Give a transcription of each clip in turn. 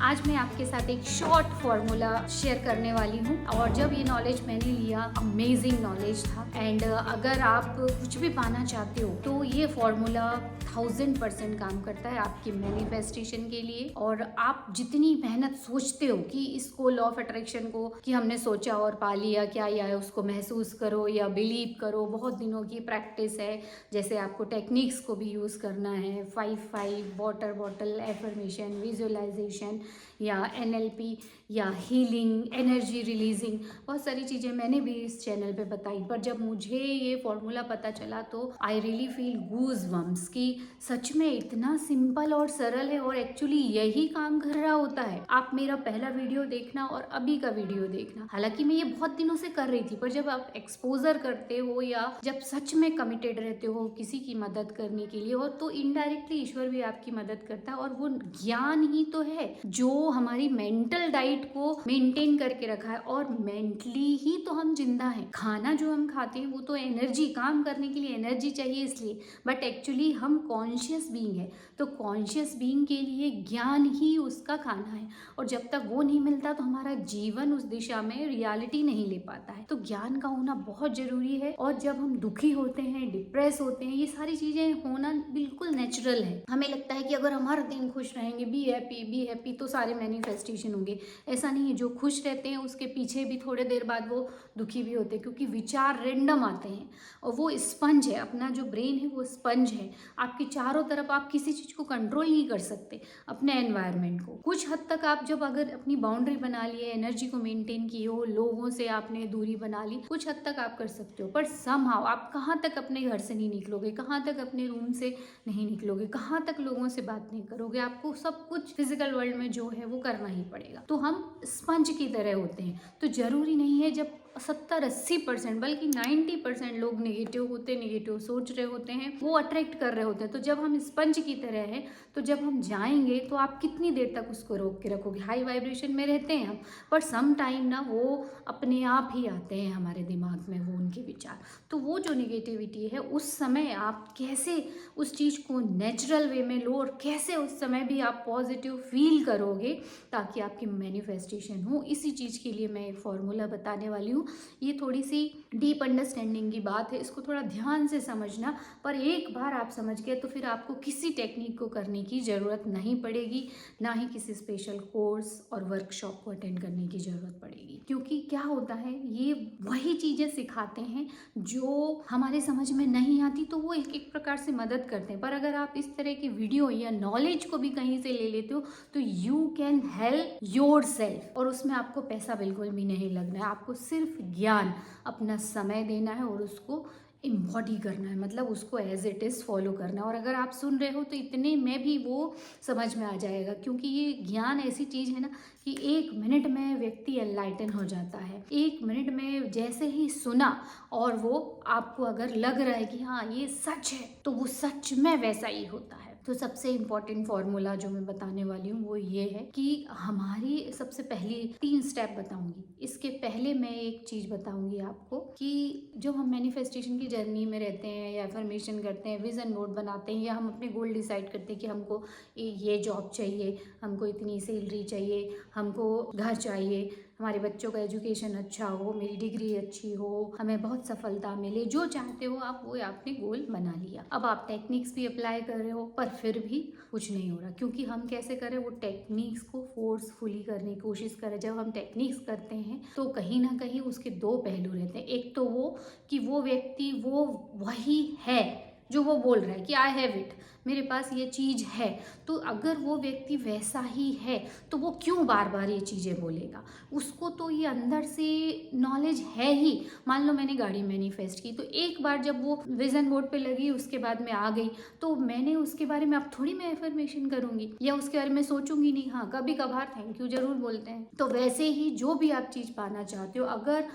आज मैं आपके साथ एक शॉर्ट फॉर्मूला शेयर करने वाली हूँ और जब ये नॉलेज मैंने लिया अमेजिंग नॉलेज था। एंड अगर आप कुछ भी पाना चाहते हो तो ये फॉर्मूला 1000% काम करता है आपकी मैनिफेस्टेशन के लिए। और आप जितनी मेहनत सोचते हो कि इसको लॉ ऑफ अट्रैक्शन को कि हमने सोचा और पा लिया क्या या है उसको महसूस करो या बिलीव करो, बहुत दिनों की प्रैक्टिस है। जैसे आपको टेक्निक्स को भी यूज़ करना है, 5 वाटर बॉटल एफर्मेशन, विजुअलाइजेशन या NLP या हीलिंग, एनर्जी रिलीजिंग, बहुत सारी चीज़ें मैंने भी इस चैनल पे बताई। पर जब मुझे ये फॉर्मूला पता चला तो I really feel goosebumps कि सच में इतना सिंपल और सरल है और एक्चुअली यही काम कर रहा होता है। आप मेरा पहला वीडियो देखना और अभी का वीडियो देखना। हालांकि मैं ये बहुत दिनों से कर रही थी, पर जब आप एक्सपोजर करते हो या जब सच में कमिटेड रहते हो किसी की मदद करने के लिए, और तो इनडायरेक्टली ईश्वर भी आपकी मदद करता है। और वो ज्ञान ही तो है जो हमारी मेंटल डाइट को मेंटेन करके रखा है, और मेंटली ही तो हम जिंदा हैं। खाना जो हम खाते हैं वो तो एनर्जी, काम करने के लिए एनर्जी चाहिए इसलिए, बट एक्चुअली हम कॉन्शियस बीइंग है। तो कॉन्शियस बीइंग के लिए ज्ञान ही उसका खाना है, और जब तक वो नहीं मिलता तो हमारा जीवन उस दिशा में रियलिटी नहीं ले पाता है। तो ज्ञान का होना बहुत जरूरी है। और जब हम दुखी होते हैं, डिप्रेस होते हैं, ये सारी चीजें होना बिल्कुल नेचुरल है। हमें लगता है कि अगर हम हर दिन खुश रहेंगे, बी हैप्पी तो सारे मैनिफेस्टेशन होंगे। ऐसा नहीं है। जो खुश रहते हैं उसके पीछे भी थोड़े देर बाद वो दुखी भी होते हैं, क्योंकि विचार रेंडम आते हैं। और वो स्पंज है, अपना जो ब्रेन है वो स्पंज है। आपके चारों तरफ आप किसी चीज को कंट्रोल नहीं कर सकते, अपने एनवायरनमेंट को। कुछ हद तक आप जब अगर अपनी बाउंड्री बना ली है, एनर्जी को मेंटेन की हो, लोगों से आपने दूरी बना ली, कुछ हद तक आप कर सकते हो। पर समहाउ आप कहाँ तक अपने घर से नहीं निकलोगे, कहाँ तक अपने रूम से नहीं निकलोगे, कहाँ तक लोगों से बात नहीं करोगे। आपको सब कुछ फिजिकल वर्ल्ड में जो है वो करना ही पड़ेगा। तो हम स्पंज की तरह होते हैं। तो जरूरी नहीं है जब 70-80% बल्कि 90% लोग नेगेटिव होते, नेगेटिव सोच रहे होते हैं, वो अट्रैक्ट कर रहे होते हैं। तो जब हम स्पंज की तरह हैं, तो जब हम जाएंगे तो आप कितनी देर तक उसको रोक के रखोगे। हाई वाइब्रेशन में रहते हैं हम, पर सम टाइम ना वो अपने आप ही आते हैं हमारे दिमाग में, वो उनके विचार। तो वो जो नेगेटिविटी है उस समय आप कैसे उस चीज़ को नेचुरल वे में लो, और कैसे उस समय भी आप पॉजिटिव फील करोगे ताकि आपकी मैनिफेस्टेशन हो। इसी चीज़ के लिए मैं एक फॉर्मूला बताने वाली हूँ। ये थोड़ी सी डीप अंडरस्टैंडिंग की बात है, इसको थोड़ा ध्यान से समझना। पर एक बार आप समझ गए तो फिर आपको किसी टेक्निक को करने की ज़रूरत नहीं पड़ेगी, ना ही किसी स्पेशल कोर्स और वर्कशॉप को अटेंड करने की ज़रूरत पड़ेगी। क्योंकि क्या होता है, ये वही चीज़ें सिखाते हैं जो हमारे समझ में नहीं आती, तो वो एक एक प्रकार से मदद करते हैं। पर अगर आप इस तरह की वीडियो या नॉलेज को भी कहीं से ले लेते हो तो you can help your self, और उसमें आपको पैसा बिल्कुल भी नहीं लगना है। आपको सिर्फ ज्ञान, अपना समय देना है और उसको इम्बॉडी करना है, मतलब उसको एज इट इज़ फॉलो करना है। और अगर आप सुन रहे हो तो इतने में भी वो समझ में आ जाएगा, क्योंकि ये ज्ञान ऐसी चीज़ है ना कि 1 मिनट में व्यक्ति एनलाइटन हो जाता है। 1 मिनट में जैसे ही सुना और वो आपको अगर लग रहा है कि हाँ ये सच है, तो वो सच में वैसा ही होता है। तो सबसे इम्पॉर्टेंट फॉर्मूला जो मैं बताने वाली हूँ वो ये है कि हमारी सबसे पहली 3 स्टेप बताऊंगी। इसके पहले मैं एक चीज़ बताऊंगी आपको कि जब हम मैनिफेस्टेशन की जर्नी में रहते हैं या अफर्मेशन करते हैं, विजन बोर्ड बनाते हैं, या हम अपने गोल डिसाइड करते हैं कि हमको ये जॉब चाहिए, हमको इतनी सैलरी चाहिए, हमको घर चाहिए, हमारे बच्चों का एजुकेशन अच्छा हो, मेरी डिग्री अच्छी हो, हमें बहुत सफलता मिले, जो चाहते हो आप वो आपने गोल बना लिया। अब आप टेक्निक्स भी अप्लाई कर रहे हो पर फिर भी कुछ नहीं हो रहा, क्योंकि हम कैसे करें, वो टेक्निक्स को फोर्सफुली करने की कोशिश करें। जब हम टेक्निक्स करते हैं तो कहीं ना कहीं उसके 2 पहलू रहते हैं। एक तो वो कि वो व्यक्ति वो वही है जो वो बोल रहा है कि आई हैव इट, मेरे पास ये चीज़ है। तो अगर वो व्यक्ति वैसा ही है तो वो क्यों बार बार ये चीज़ें बोलेगा। उसको तो ये अंदर से नॉलेज है ही। मान लो मैंने गाड़ी मैनिफेस्ट की, तो एक बार जब वो विजन बोर्ड पे लगी, उसके बाद में आ गई, तो मैंने उसके बारे में अब थोड़ी मैं एफर्मेशन करूंगी या उसके बारे में सोचूंगी नहीं। हाँ, कभी कभार थैंक यू जरूर बोलते हैं। तो वैसे ही जो भी आप चीज़ पाना चाहते हो, अगर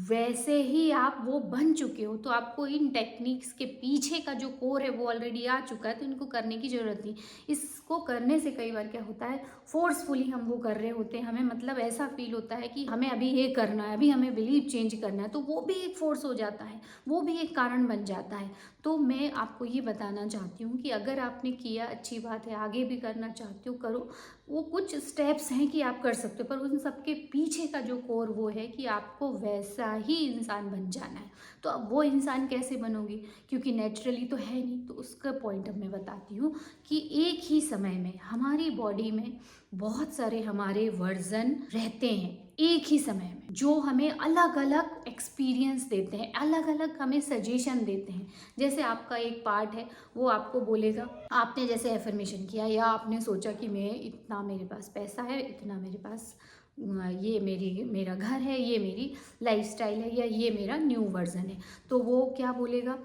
वैसे ही आप वो बन चुके हो तो आपको इन टेक्निक्स के पीछे का जो कोर है वो ऑलरेडी आ चुका है, तो इनको करने की ज़रूरत नहीं। इसको करने से कई बार क्या होता है, फोर्सफुली हम वो कर रहे होते हैं, हमें मतलब ऐसा फील होता है कि हमें अभी ये करना है, अभी हमें बिलीव चेंज करना है, तो वो भी एक फोर्स हो जाता है, वो भी एक कारण बन जाता है। तो मैं आपको ये बताना चाहती हूँ कि अगर आपने किया अच्छी बात है, आगे भी करना चाहते हो करो। वो कुछ स्टेप्स हैं कि आप कर सकते हो, पर उन सबके पीछे का जो कोर वो है कि आपको वैसा ही इंसान बन जाना है। तो अब वो इंसान कैसे बनोगी, क्योंकि नेचुरली तो है नहीं। तो उसका पॉइंट अब मैं बताती हूँ कि एक ही समय में हमारी बॉडी में बहुत सारे हमारे वर्जन रहते हैं एक ही समय में, जो हमें अलग अलग एक्सपीरियंस देते हैं, अलग अलग हमें सजेशन देते हैं। जैसे आपका एक पार्ट है, वो आपको बोलेगा, आपने जैसे एफर्मेशन किया या आपने सोचा कि मैं इतना, मेरे पास पैसा है, इतना मेरे पास ये मेरा घर है, ये मेरी लाइफस्टाइल है, या ये मेरा न्यू वर्जन है, तो वो क्या बोलेगा,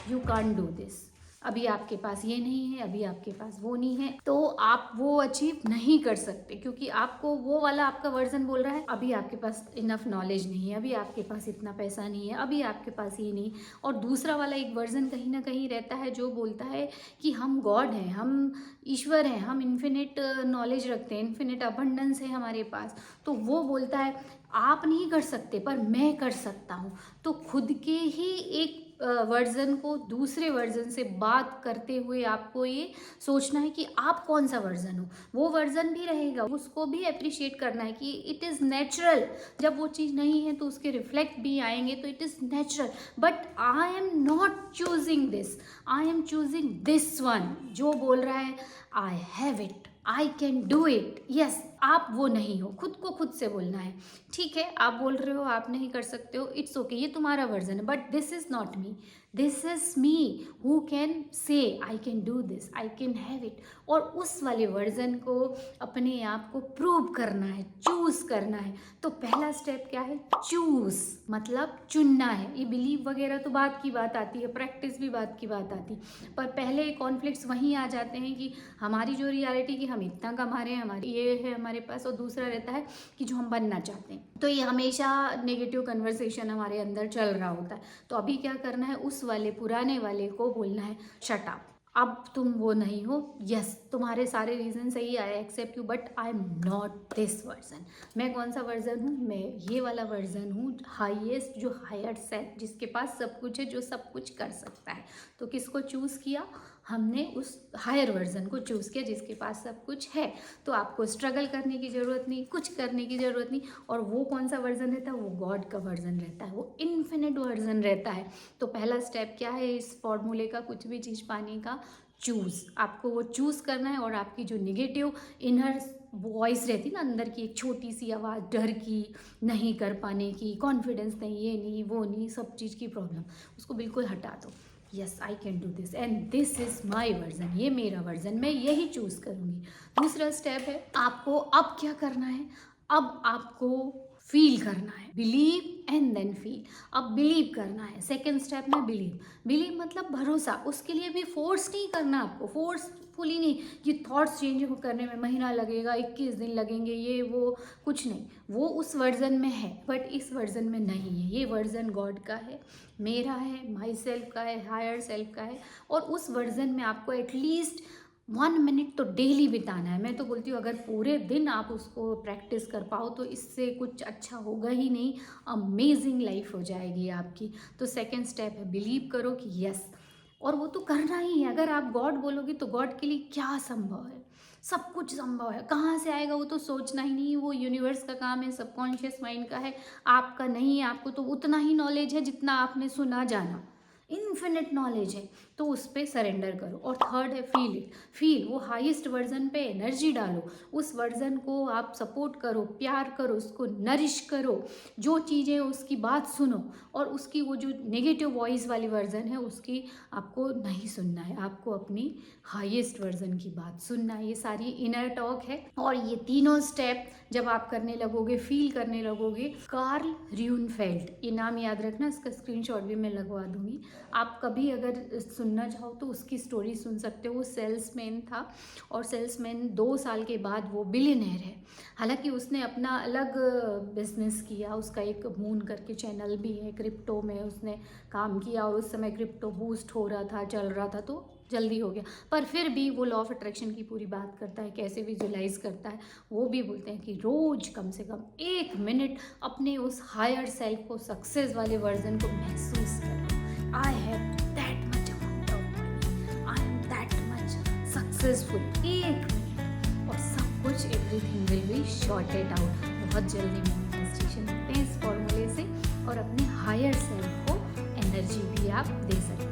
यू कांट डू दिस, अभी आपके पास ये नहीं है, अभी आपके पास वो नहीं है, तो आप वो अचीव नहीं कर सकते, क्योंकि आपको वो वाला आपका वर्जन बोल रहा है अभी आपके पास इनफ नॉलेज नहीं है, अभी आपके पास इतना पैसा नहीं है, अभी आपके पास ये नहीं। और दूसरा वाला एक वर्जन कहीं ना कहीं रहता है जो बोलता है कि हम गॉड हैं, हम ईश्वर हैं, हम इन्फिनिट नॉलेज रखते हैं, इन्फिनिट अबंडेंस है हमारे पास। तो वो बोलता है आप नहीं कर सकते पर मैं कर सकता हूँ। तो खुद के ही एक वर्जन को दूसरे वर्जन से बात करते हुए आपको ये सोचना है कि आप कौन सा वर्जन हो। वो वर्जन भी रहेगा, उसको भी अप्रिशिएट करना है कि इट इज़ नेचुरल। जब वो चीज़ नहीं है तो उसके रिफ्लेक्ट भी आएंगे, तो it is natural. But I am not choosing this, I am choosing this one, जो बोल रहा है I have it, I can do it. Yes, आप वो नहीं हो, खुद को खुद से बोलना है। ठीक है, आप बोल रहे हो आप नहीं कर सकते हो, इट्स ओके, ये तुम्हारा वर्जन है, but this is not me, this is me who can say I can do this, I can have it. और उस वाले वर्जन को अपने आप को प्रूव करना है, चूज करना है। तो पहला स्टेप क्या है, चूज, मतलब चुनना है। ये बिलीव वगैरह तो बात की बात आती है, प्रैक्टिस भी बात की बात आती है, पर पहले कॉन्फ्लिक्ट्स वहीं आ जाते हैं कि हमारी जो रियलिटी कि हम इतना कमा रहे हैं, हमारी ये है हमारे पास, और दूसरा रहता है कि जो हम बनना चाहते हैं। तो ये हमेशा नेगेटिव कन्वर्सेशन हमारे अंदर चल रहा होता है। तो अभी क्या करना है, उस वाले पुराने वाले को बोलना है शट अप, अब तुम वो नहीं हो। यस, तुम्हारे सारे रीजन सही, I accept you, but I am not this version. मैं कौन सा वर्जन हूँ, मैं ये वाला वर्जन हूँ, हाईएस्ट, जो हायर सेल्फ, जिसके पास सब कुछ है, जो सब कुछ कर सकता है। तो किसको चूज़ किया, हमने उस हायर वर्जन को चूज़ किया जिसके पास सब कुछ है। तो आपको स्ट्रगल करने की ज़रूरत नहीं, कुछ करने की ज़रूरत नहीं। और वो कौन सा वर्जन रहता है, वो गॉड का वर्जन रहता है, वो इन्फिनिट वर्जन रहता है। तो पहला स्टेप क्या है इस फॉर्मूले का, कुछ भी चीज़ पाने का, चूज़। आपको वो चूज़ करना है। और आपकी जो निगेटिव इनर वॉइस रहती है ना, अंदर की एक छोटी सी आवाज़, डर की, नहीं कर पाने की, कॉन्फिडेंस नहीं, ये नहीं वो नहीं, सब चीज़ की प्रॉब्लम, उसको बिल्कुल हटा दो। Yes, I can do this and this is my version, ये मेरा वर्जन, मैं यही चूज़ करूँगी। दूसरा स्टेप है, आपको अब क्या करना है, अब आपको फील करना है, बिलीव एंड देन फील। अब बिलीव करना है, सेकेंड स्टेप में बिलीव। बिलीव मतलब भरोसा, उसके लिए भी फोर्स नहीं करना आपको, फोर्सफुली नहीं, ये थॉट्स चेंज करने में महीना लगेगा, 21 दिन लगेंगे, ये वो कुछ नहीं। वो उस वर्जन में है बट इस वर्जन में नहीं है। ये वर्जन गॉड का है, मेरा है, माई सेल्फ का है, हायर सेल्फ का है। और उस वर्जन में आपको एटलीस्ट 1 मिनट तो डेली बिताना है। मैं तो बोलती हूँ अगर पूरे दिन आप उसको प्रैक्टिस कर पाओ तो इससे कुछ अच्छा होगा ही नहीं, अमेजिंग लाइफ हो जाएगी आपकी। तो सेकेंड स्टेप है, बिलीव करो कि यस, और वो तो करना ही है। अगर आप गॉड बोलोगे तो गॉड के लिए क्या संभव है, सब कुछ संभव है। कहाँ से आएगा वो तो सोचना ही नहीं, वो यूनिवर्स का काम है, सबकॉन्शियस माइंड का है, आपका नहीं है। आपको तो उतना ही नॉलेज है जितना आपने सुना जाना, इन्फिनिट नॉलेज है, तो उस पर सरेंडर करो। और थर्ड है फील इट, फील, वो हाईएस्ट वर्जन पे एनर्जी डालो, उस वर्जन को आप सपोर्ट करो, प्यार करो, उसको नरिश करो, जो चीज़ें उसकी बात सुनो। और उसकी वो जो नेगेटिव वॉइस वाली वर्जन है उसकी आपको नहीं सुनना है, आपको अपनी हाईएस्ट वर्जन की बात सुनना है। ये सारी इनर टॉक है। और ये तीनों स्टेप जब आप करने लगोगे, फील करने लगोगे, कार्ल र्यूनफेल्ड, ये नाम याद रखना, इसका स्क्रीनशॉट भी मैं लगवा दूंगी। आप कभी अगर सुनना चाहो तो उसकी स्टोरी सुन सकते हो। वो सेल्समैन था और सेल्समैन 2 साल के बाद वो बिलियनर है। हालांकि उसने अपना अलग बिजनेस किया, उसका एक मून करके चैनल भी है, क्रिप्टो में उसने काम किया और उस समय क्रिप्टो बूस्ट हो रहा था, चल रहा था, तो जल्दी हो गया। पर फिर भी वो लॉ ऑफ अट्रैक्शन की पूरी बात करता है, कैसे विजुलाइज करता है। वो भी बोलते हैं कि रोज कम से कम 1 मिनट अपने उस हायर सेल्फ को, सक्सेस वाले वर्जन को महसूस करो। I have that much amount of money, I am that much successful. 1 minute और सब कुछ, everything will be shorted out. बहुत जल्दी मैनिफेस्टेशन होते हैं इस फॉर्मूले से, और अपने हायर सेल्फ को एनर्जी भी आप दे सकते हैं।